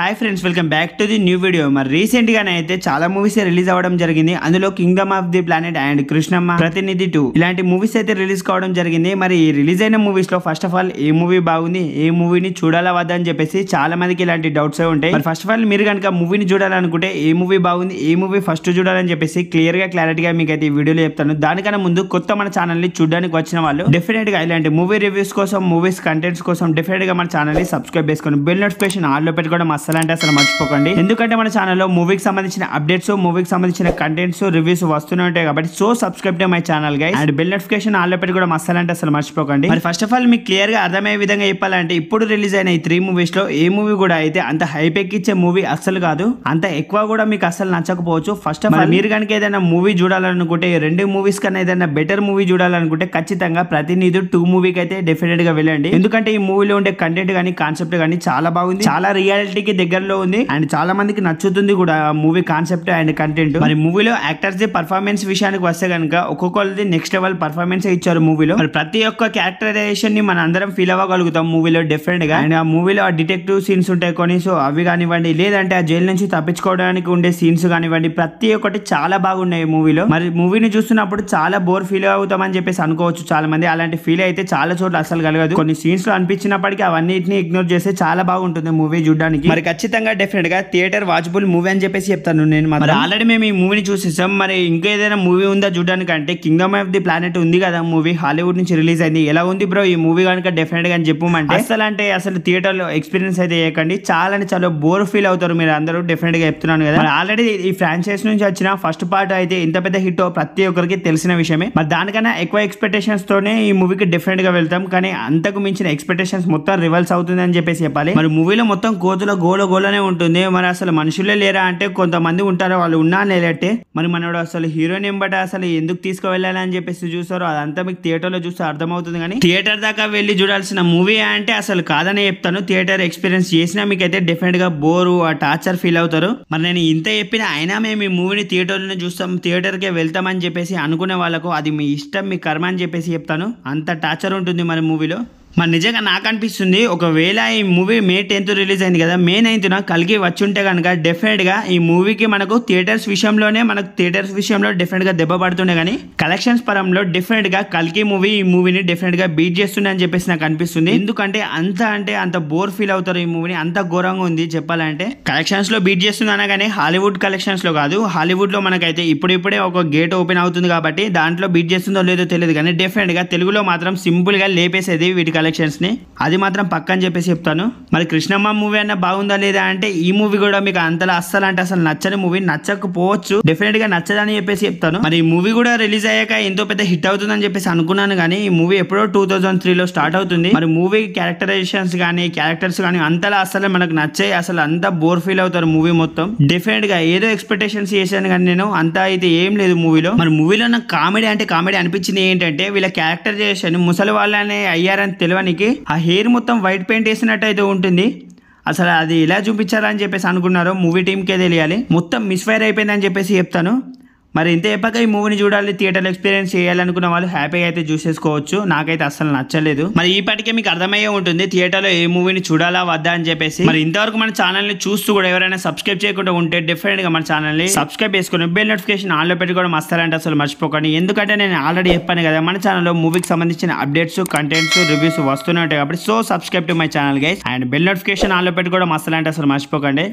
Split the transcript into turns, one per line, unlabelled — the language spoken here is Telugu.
Hi friends, welcome back to the new video. మరి రీసెంట్ గానే అయితే చాలా మూవీస్ రిలీజ్ అవ్వడం జరిగింది. అందులో Kingdom of the planet and Krishnamma, ప్రతినిధి 2 ఇలాంటి మూవీస్ అయితే రిలీజ్ కావడం జరిగింది. మరి ఈ రిలీజ్ అయిన మూవీస్ లో first of all A movie బాగుంది, ఏ మూవీని చూడాలా వద్దా అని చెప్పేసి చాలా మందికి ఇలాంటి డౌట్స్ ఉంటాయి. మరి ఫస్ట్ ఆఫ్ ఆల్ మీరు కనుక మూవీని చూడాలనుకుంటే ఏ మూవీ బాగుంది, ఏ మూవీ ఫస్ట్ చూడాలని చెప్పేసి క్లారిటీగా మీకు అయితే ఈ వీడియోలో చెప్తాను. దానికన్నా ముందు కొత్త మన ఛానల్ ని చూడడానికి వచ్చిన వాళ్ళు డెఫినెట్ గా ఇలాంటి మూవీ రివ్యూస్ కోసం, మూవీస్ కంటెంట్స్ కోసం డెఫినెట్ గా మన ఛానల్ ని సబ్స్క్రైబ్ చేసుకొని బెల్ నోటిఫికేషన్ ఆల్ లో పెట్టుకోవడం అసలు మర్చిపోకండి. ఎందుకంటే మన ఛానల్లో మూవీకి సంబంధించిన అప్డేట్స్, మూవీకి సంబంధించిన కంటెంట్స్, రివ్యూస్ వస్తూనే ఉంటాయి కాబట్టి so subscribe to my channel guys and bell notification all లో పెట్టుకోవడం అసలు మర్చిపోకండి. మరి ఫస్ట్ ఆఫ్ ఆల్ మీకు క్లియర్ గా అర్థమయ్యే విధంగా చెప్పాలంటే ఇప్పుడు రిలీజ్ అయిన ఈ 3 మూవీస్ లో ఏ మూవీ కూడా అయితే అంత హైప్ ఎక్కిచ్చే మూవీ అస్సలు కాదు, అంత ఎక్కువ కూడా మీకు అస్సలు నచ్చకపోవచ్చు. ఫస్ట్ ఆఫ్ ఆల్ మీరు కనుక ఏదైనా మూవీ చూడాలనుకుంటే, 2 మూవీస్ కన్నా ఏదైనా బెటర్ మూవీ చూడాలనుకుంటే ఖచ్చితంగా ప్రతినిధి 2 మూవీకి అయితే డెఫినెట్ గా వెళ్ళండి. ఎందుకంటే ఈ మూవీలో ఉండే కంటెంట్ కానీ, కాన్సెప్ట్ కానీ చాలా బాగుంది, చాలా రియాలిటీకి దగ్గరలో ఉంది అండ్ చాలా మందికి నచ్చుతుంది కూడా మూవీ కాన్సెప్ట్ అండ్ కంటెంట్. మరి మూవీలో యాక్టర్స్ ది పర్ఫార్మెన్స్ విషయానికి వస్తే కనుక ఒక్కొక్కరిది నెక్స్ట్ లెవెల్ పర్ఫార్మెన్స్ ఇచ్చారు మూవీలో. మరి ప్రతి ఒక్క క్యారెక్టరైజేషన్ ని మన అందరం ఫీల్ అవ్వగలుగుతాం మూవీలో డెఫినెట్ గా. అండ్ ఆ మూవీలో ఆ డిటెక్టివ్ సీన్స్ ఉంటాయి కొన్ని, సో అవి కానివ్వండి, లేదంటే ఆ జైలు నుంచి తప్పించుకోవడానికి ఉండే సీన్స్ కానివ్వండి, ప్రతి ఒక్కటి చాలా బాగున్నాయి మూవీలో. మరి మూవీని చూస్తున్నప్పుడు చాలా బోర్ ఫీల్ అవుతామని చెప్పేసి అనుకోవచ్చు చాలా మంది. అలాంటి ఫీల్ అయితే చాలా చోట్ల అసలు కలగదు. కొన్ని సీన్స్ లో అనిపించినప్పటికీ అవన్నిటిని ఇగ్నోర్ చేస్తే చాలా బాగుంటుంది మూవీ చూడడానికి. మరి ఖచ్చితంగా డెఫినెట్ గా థియేటర్ వాచబుల్ మూవీ అని చెప్పేసి చెప్తాను నేను. మరి ఆల్రెడీ మేము ఈ మూవీని చూసేసాం. మరి ఇంకా ఏదైనా మూవీ ఉందా చూడడానికి అంటే కింగ్డమ్ ఆఫ్ ది ప్లానెట్ ఉంది కదా మూవీ, హాలీవుడ్ నుంచి రిలీజ్ అయింది. ఎలా ఉంది బ్రో ఈ మూవీ కనుక డెఫినెట్ గా చెప్పమంటే అసలు థియేటర్ లో ఎక్స్పీరియన్స్ అయితే చేయకండి. చాలా బోర్ ఫీల్ అవుతారు మీరు అందరూ, డెఫినెట్ గా చెప్తున్నాను కదా. మరి ఆల్రెడీ ఈ ఫ్రాంచైజ్ నుంచి వచ్చిన ఫస్ట్ పార్ట్ అయితే ఇంత పెద్ద హిట్ ప్రతి ఒక్కరికి తెలిసిన విషయమే. మరి దానికన్నా ఎక్కువ ఎక్స్పెక్టేషన్స్ తోనే ఈ మూవీకి డెఫినెట్ గా వెళ్తాం, కానీ అంతకు మించిన ఎక్స్పెక్టేషన్స్ మొత్తం రివల్స్ అవుతుంది అని చెప్పేసి చెప్పాలి. మరి మూవీలో మొత్తం కోతుల గోలనే ఉంటుంది. మరి అసలు మనుషులే లేరా అంటే కొంతమంది ఉంటారు, వాళ్ళు ఉన్నా లేలట్టే. మరి మనోడు అసలు హీరోయిన్ ఎంబట అసలు ఎందుకు తీసుకువెళ్ళాలి అని చెప్పేసి చూసారు, అదంతా మీకు థియేటర్ లో చూస్తే అర్థమవుతుంది. కానీ థియేటర్ దాకా వెళ్ళి చూడాల్సిన మూవీ అంటే అసలు కాదనే చెప్తాను. థియేటర్ ఎక్స్పీరియన్స్ చేసినా మీకు అయితే డెఫినెట్ గా బోరు, ఆ టార్చర్ ఫీల్ అవుతారు. మరి నేను ఇంత చెప్పినా అయినా మేము ఈ మూవీని థియేటర్ లోనే చూస్తాం, థియేటర్ కే వెళ్తామని చెప్పేసి అనుకునే వాళ్ళకు అది మీ ఇష్టం, మీ కర్మ అని చెప్పేసి చెప్తాను. అంత టార్చర్ ఉంటుంది మరి మూవీలో. మరి నిజంగా నాకు అనిపిస్తుంది, ఒకవేళ ఈ మూవీ May 10th రిలీజ్ అయింది కదా, May 9th కల్కి వచ్చి ఉంటే కనుక డెఫినెట్ గా ఈ మూవీకి మనకు థియేటర్స్ విషయంలో డెఫినెట్ గా దెబ్బ పడుతుండే, కానీ కలెక్షన్స్ పరంలో డెఫినెట్ గా కల్కి మూవీ ఈ మూవీని డెఫినెట్ గా బీట్ చేస్తుండే అని చెప్పేసి నాకు అనిపిస్తుంది. ఎందుకంటే అంత బోర్ ఫీల్ అవుతారు ఈ మూవీని, అంత ఘోరంగా ఉంది చెప్పాలంటే. కలెక్షన్స్ లో బీట్ చేస్తుంది అనగానే హాలీవుడ్ కలెక్షన్స్ లో కాదు, హాలీవుడ్ లో మనకైతే ఇప్పుడిప్పుడే ఒక గేట్ ఓపెన్ అవుతుంది కాబట్టి దాంట్లో బీట్ చేస్తుందో లేదో తెలియదు, కానీ డెఫినెట్ గా తెలుగులో మాత్రం సింపుల్ గా లేపేసేది వీటి కలెక్షన్స్ ని, అది మాత్రం పక్కని చెప్పేసి చెప్తాను. మరి కృష్ణమ్మ మూవీ అన్న బాగుందా లేదా అంటే ఈ మూవీ కూడా మీకు అంతలా అసలు నచ్చని మూవీ, నచ్చకపోవచ్చు, డెఫినెట్ గా నచ్చదని చెప్పేసి చెప్తాను. మరి ఈ మూవీ కూడా రిలీజ్ అయ్యాక ఎంతో పెద్ద హిట్ అవుతుందని చెప్పేసి అనుకున్నాను, కానీ ఈ మూవీ ఎప్పుడో 2003 లో స్టార్ట్ అవుతుంది. మరి మూవీ క్యారెక్టరైజేషన్స్ కానీ, క్యారెక్టర్స్ కానీ అంతలా అసలు మనకు నచ్చాయి, అసలు అంతా బోర్ ఫీల్ అవుతారు మూవీ మొత్తం. డెఫినెట్ గా ఏదో ఎక్స్పెక్టేషన్స్ చేశాను కానీ నేను, అంతా అయితే ఏం లేదు మూవీలో. మరి మూవీలో నాకు కామెడీ అనిపించింది ఏంటంటే, వీళ్ళ క్యారెక్టరైజేషన్ ముసలి వాళ్ళనే అయ్యారని తెలియనికి ఆ హెయిర్ మొత్తం వైట్ పెయింట్ వేసినట్టు అయితే ఉంటుంది. అసలు అది ఎలా చూపించాలని చెప్పేసి అనుకున్నారో మూవీ టీంకే తెలియాలి. మొత్తం మిస్ఫైర్ అయిపోయిందని చెప్పేసి చెప్తాను. మరి ఇంత చెప్పాక ఈ మూవీని చూడాలి, థియేటర్ ఎక్స్పీరియన్స్ చేయాలనుకున్న వాళ్ళు హ్యాపీగా అయితే చూసేసుకోవచ్చు. నాకైతే అసలు నచ్చలేదు. మరి ఈ పాటికే మీకు అర్థమయ్యే ఉంటుంది థియేటర్ లో ఏ మూవీని చూడాలా వద్దా అని చెప్పేసి. మరి ఇంతవరకు మన ఛానల్ ని చూస్తూ కూడా ఎవరైనా సబ్స్క్రైబ్ చేయకుండా ఉంటే డెఫినెట్ గా మన ఛానల్ ని సబ్స్క్రైబ్ చేసుకుని బెల్ నోటిఫికేషన్ ఆన్ లో పెట్టుకోవడం అసలు మర్చిపోకండి. ఎందుకంటే నేను ఆల్రెడీ చెప్పాను కదా, మన ఛానల్లో మూవీకి సంబంధించిన అప్డేట్స్, కంటెంట్స్, రివ్యూస్ వస్తూనే ఉంటాయి కాబట్టి so subscribe to my channel guys and bell notification on లో పెట్టుకోవడం అసలు మర్చిపోకండి.